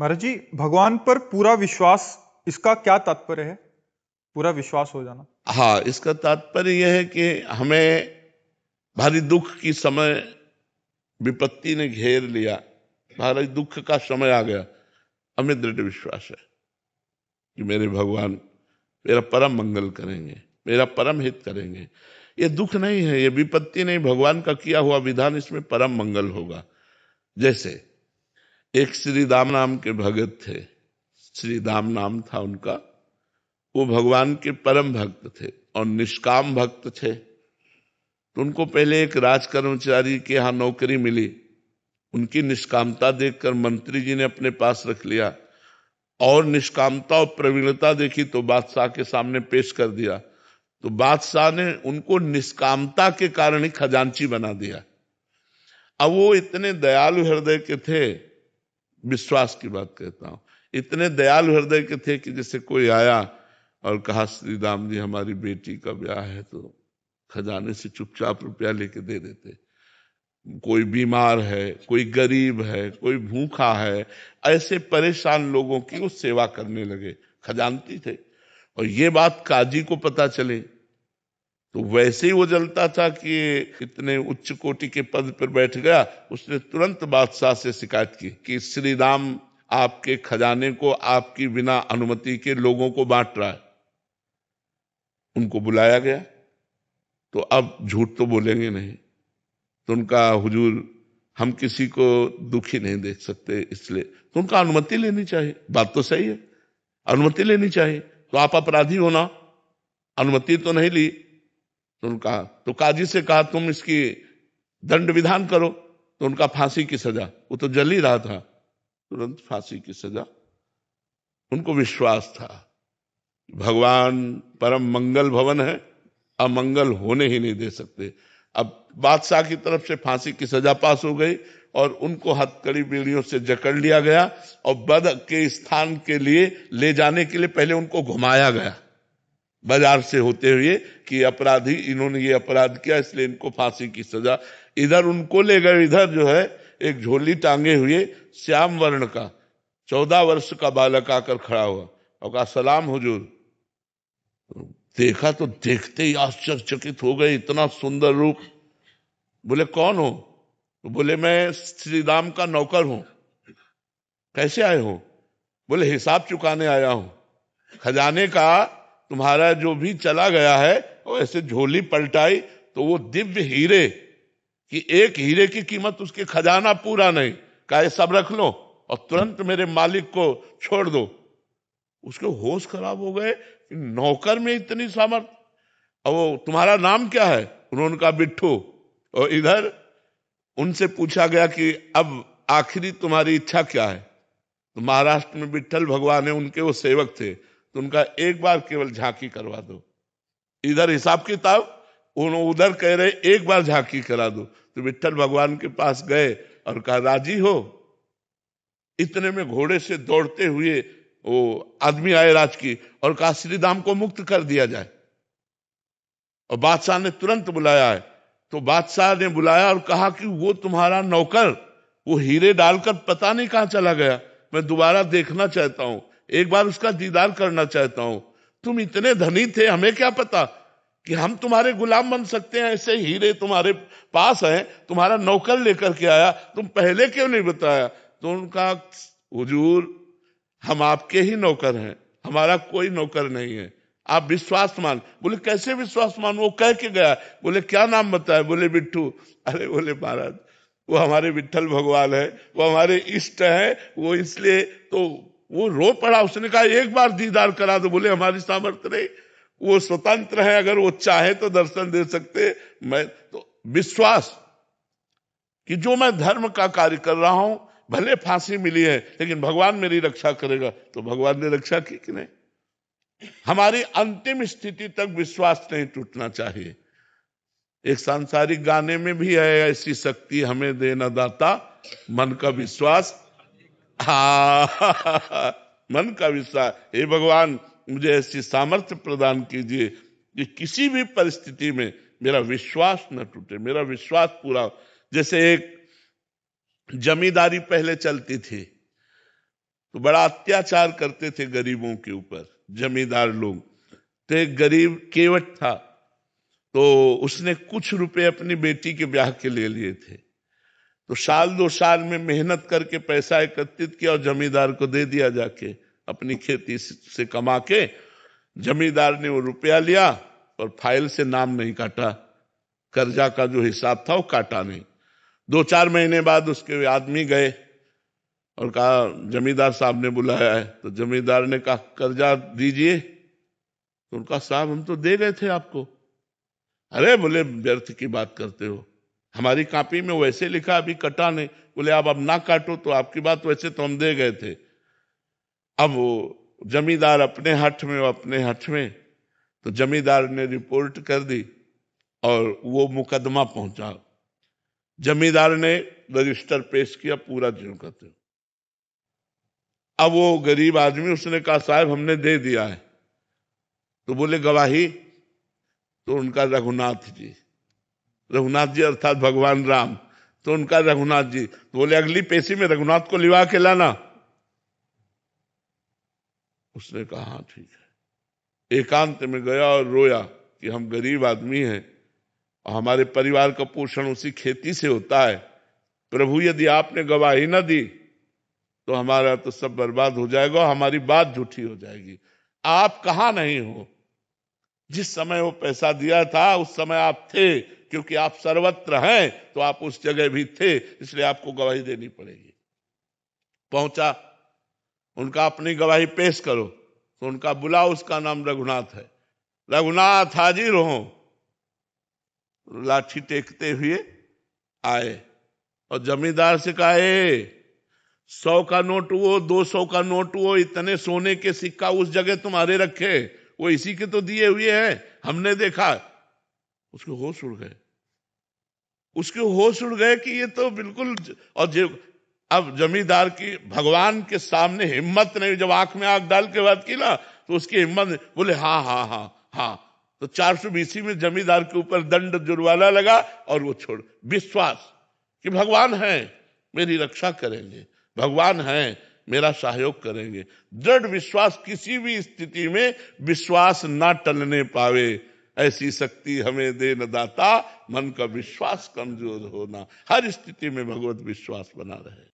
महाराज जी, भगवान पर पूरा विश्वास, इसका क्या तात्पर्य है? पूरा विश्वास हो जाना। हाँ, इसका तात्पर्य यह है कि हमें भारी दुख की समय विपत्ति ने घेर लिया, भारी दुख का समय आ गया, हमें दृढ़ विश्वास है कि मेरे भगवान मेरा परम मंगल करेंगे, मेरा परम हित करेंगे। ये दुख नहीं है, ये विपत्ति नहीं, भगवान का किया हुआ विधान, इसमें परम मंगल होगा। जैसे एक श्री दाम नाम के भगत थे, श्री दाम नाम था उनका। वो भगवान के परम भक्त थे और निष्काम भक्त थे। तो उनको पहले एक राज कर्मचारी के यहाँ नौकरी मिली। उनकी निष्कामता देखकर मंत्री जी ने अपने पास रख लिया और निष्कामता और प्रवीणता देखी तो बादशाह के सामने पेश कर दिया। तो बादशाह ने उनको निष्कामता के कारण ही खजांची बना दिया। अब वो इतने दयालु हृदय के थे, विश्वास की बात कहता हूं, इतने दयालु हृदय के थे कि जैसे कोई आया और कहा श्री राम जी हमारी बेटी का ब्याह है, तो खजाने से चुपचाप रुपया लेके दे देते। कोई बीमार है, कोई गरीब है, कोई भूखा है, ऐसे परेशान लोगों की वो सेवा करने लगे, खजानती थे। और ये बात काजी को पता चले तो वैसे ही वो जलता था कि इतने उच्च कोटि के पद पर बैठ गया। उसने तुरंत बादशाह से शिकायत की कि श्री राम आपके खजाने को आपकी बिना अनुमति के लोगों को बांट रहा है। उनको बुलाया गया तो अब झूठ तो बोलेंगे नहीं, तो उनका हुजूर हम किसी को दुखी नहीं देख सकते, इसलिए तो उनका अनुमति लेनी चाहिए। बात तो सही है, अनुमति लेनी चाहिए। तो आप अपराधी हो ना, अनुमति तो नहीं ली। तो उनका तो काजी से कहा तुम इसकी दंड विधान करो। तो उनका फांसी की सजा, वो तो जल ही रहा था, तुरंत फांसी की सजा। उनको विश्वास था भगवान परम मंगल भवन है, अमंगल होने ही नहीं दे सकते। अब बादशाह की तरफ से फांसी की सजा पास हो गई और उनको हथकड़ी बीड़ियों से जकड़ लिया गया और बद के स्थान के लिए ले जाने के लिए पहले उनको घुमाया गया बाजार से होते हुए कि अपराधी, इन्होंने ये अपराध किया इसलिए इनको फांसी की सजा। इधर उनको ले गए, इधर जो है एक झोली टांगे हुए श्याम वर्ण का 14 वर्ष का बालक आकर खड़ा हुआ और कहा सलाम हुजूर। देखा तो देखते ही आश्चर्यचकित हो गए, इतना सुंदर रूप। बोले कौन हो? तो बोले मैं श्री राम का नौकर हूं। कैसे आए हो? बोले हिसाब चुकाने आया हूं, खजाने का तुम्हारा जो भी चला गया है। वो ऐसे झोली पलटाई तो वो दिव्य हीरे कि एक हीरे की कीमत उसके खजाना पूरा नहीं। कहा सब रख लो और तुरंत मेरे मालिक को छोड़ दो। उसके होश खराब हो गए, नौकर में इतनी सामर्थ। और वो तुम्हारा नाम क्या है? उन्होंने कहा बिट्ठू। और इधर उनसे पूछा गया कि अब आखिरी तुम्हारी इच्छा क्या है? तो महाराष्ट्र में विट्ठल भगवान है, उनके वो सेवक थे, तो उनका एक बार केवल झांकी करवा दो। इधर हिसाब किताब, उधर कह रहे एक बार झांकी करा दो। तो विट्ठल भगवान के पास गए और कहा राजी हो? इतने में घोड़े से दौड़ते हुए वो आदमी आए राज की और कहा श्री राम को मुक्त कर दिया जाए। और बादशाह ने तुरंत बुलाया है। तो बादशाह ने बुलाया और कहा कि वो तुम्हारा नौकर वो हीरे डालकर पता नहीं कहां चला गया, मैं दोबारा देखना चाहता हूं, एक बार उसका दीदार करना चाहता हूं। तुम इतने धनी थे, हमें क्या पता कि हम तुम्हारे गुलाम बन सकते हैं, ऐसे हीरे तुम्हारे पास हैं, तुम्हारा नौकर लेकर के आया, तुम पहले क्यों नहीं बताया? तो उनका हुजूर हम आपके ही नौकर हैं, हमारा कोई नौकर नहीं है, आप विश्वास मान। बोले कैसे विश्वास मान? वो कह के गया। बोले क्या नाम बताया? बोले बिट्ठू। अरे बोले महाराज वो हमारे विट्ठल भगवान है, वो हमारे इष्ट है, वो इसलिए तो वो रो पड़ा। उसने कहा एक बार दीदार करा दो। बोले हमारी सामर्थ्य नहीं, वो स्वतंत्र है, अगर वो चाहे तो दर्शन दे सकते। मैं तो विश्वास कि जो मैं धर्म का कार्य कर रहा हूं, भले फांसी मिली है लेकिन भगवान मेरी रक्षा करेगा। तो भगवान ने रक्षा की कि नहीं? हमारी अंतिम स्थिति तक विश्वास नहीं टूटना चाहिए। एक सांसारिक गाने में भी है, ऐसी शक्ति हमें देना दाता मन का विश्वास। हाँ मन का विश्वास। हे भगवान मुझे ऐसी सामर्थ्य प्रदान कीजिए कि किसी भी परिस्थिति में मेरा विश्वास न टूटे, मेरा विश्वास पूरा। जैसे एक जमींदारी पहले चलती थी, तो बड़ा अत्याचार करते थे गरीबों के ऊपर जमींदार लोग। तो एक गरीब केवट था, तो उसने कुछ रुपए अपनी बेटी के ब्याह के ले लिए थे। तो साल 2 साल में मेहनत करके पैसा एकत्रित किया और जमींदार को दे दिया, जाके अपनी खेती से कमा के। जमींदार ने वो रुपया लिया और फाइल से नाम नहीं काटा, कर्जा का जो हिसाब था वो काटा नहीं। 2-4 महीने बाद उसके आदमी गए और कहा जमींदार साहब ने बुलाया है। तो जमींदार ने कहा कर्जा दीजिए। तो उनका साहब हम तो दे गए थे आपको। अरे बोले व्यर्थ की बात करते हो, हमारी कॉपी में वैसे लिखा अभी कटा नहीं। बोले आप अब ना काटो तो आपकी बात, वैसे तो हम दे गए थे। अब वो जमींदार अपने हठ में, वो अपने हठ में। तो जमींदार ने रिपोर्ट कर दी और वो मुकदमा पहुंचा। जमींदार ने रजिस्टर पेश किया, पूरा ज्यों का त्यों। अब वो गरीब आदमी, उसने कहा साहब हमने दे दिया है। तो बोले गवाही? तो उनका रघुनाथ जी, रघुनाथ जी अर्थात भगवान राम, तो उनका रघुनाथ जी। तो बोले अगली पेशी में रघुनाथ को लिवा के लाना। उसने कहा हाँ ठीक है। एकांत में गया और रोया कि हम गरीब आदमी हैं और हमारे परिवार का पोषण उसी खेती से होता है। प्रभु यदि आपने गवाही न दी तो हमारा तो सब बर्बाद हो जाएगा, हमारी बात झूठी हो जाएगी। आप कहां नहीं हो? जिस समय वो पैसा दिया था उस समय आप थे, क्योंकि आप सर्वत्र हैं तो आप उस जगह भी थे, इसलिए आपको गवाही देनी पड़ेगी। पहुंचा, उनका अपनी गवाही पेश करो। तो उनका बुलाओ, उसका नाम रघुनाथ है। रघुनाथ हाजिर हो। लाठी टेकते हुए आए और जमींदार से कहा 100 का नोट हुआ, 200 का नोट हुआ, इतने सोने के सिक्का उस जगह तुम्हारे रखे, वो इसी के तो दिए हुए हैं, हमने देखा। उसके होश उड़ गए, उसके होश उड़ गए कि ये तो बिल्कुल। और अब जमींदार की भगवान के सामने हिम्मत नहीं, जब आंख में आंख डाल के बात की ना तो उसकी हिम्मत नहीं। बोले हाँ हाँ हाँ हाँ। तो 420 में जमींदार के ऊपर दंड जुर्माना लगा और वो छोड़। विश्वास कि भगवान है, मेरी रक्षा करेंगे, भगवान है, मेरा सहयोग करेंगे। दृढ़ विश्वास, किसी भी स्थिति में विश्वास ना टलने पावे, ऐसी शक्ति हमें दे न दाता, मन का विश्वास कमजोर होना। हर स्थिति में भगवत विश्वास बना रहे।